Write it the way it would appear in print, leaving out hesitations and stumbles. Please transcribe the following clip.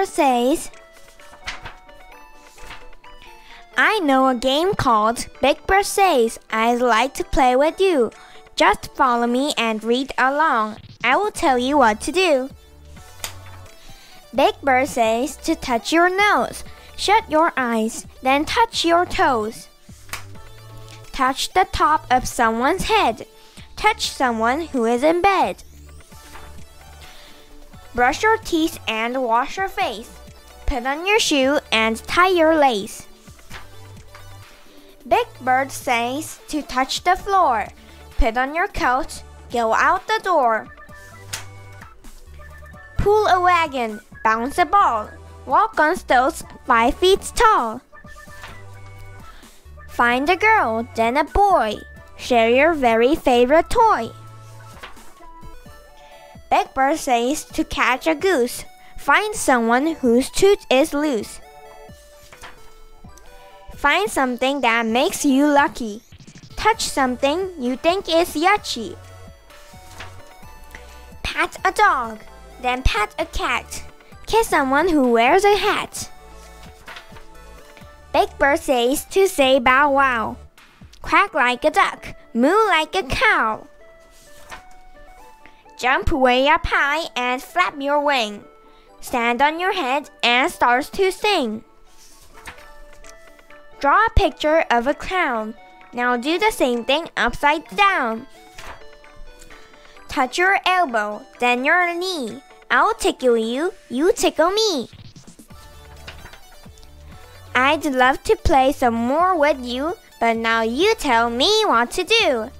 Bird says, I know a game called Big Bird Says. I'd like to play with you. Just follow me and read along. I will tell you what to do. Big Bird says to touch your nose. Shut your eyes, then touch your toes. Touch the top of someone's head. Touch someone who is in bed. Brush your teeth and wash your face. Put on your shoe and tie your lace. Big Bird says to touch the floor. Put on your coat, go out the door. Pull a wagon, bounce a ball. Walk on stilts 5 feet tall. Find a girl, then a boy. Share your very favorite toy. Big Bird says to catch a goose. Find someone whose tooth is loose. Find something that makes you lucky. Touch something you think is yucky. Pat a dog, then pat a cat. Kiss someone who wears a hat. Big Bird says to say bow wow. Quack like a duck, moo like a cow. Jump way up high and flap your wing. Stand on your head and start to sing. Draw a picture of a clown. Now do the same thing upside down. Touch your elbow, then your knee. I'll tickle you, you tickle me. I'd love to play some more with you, but now you tell me what to do.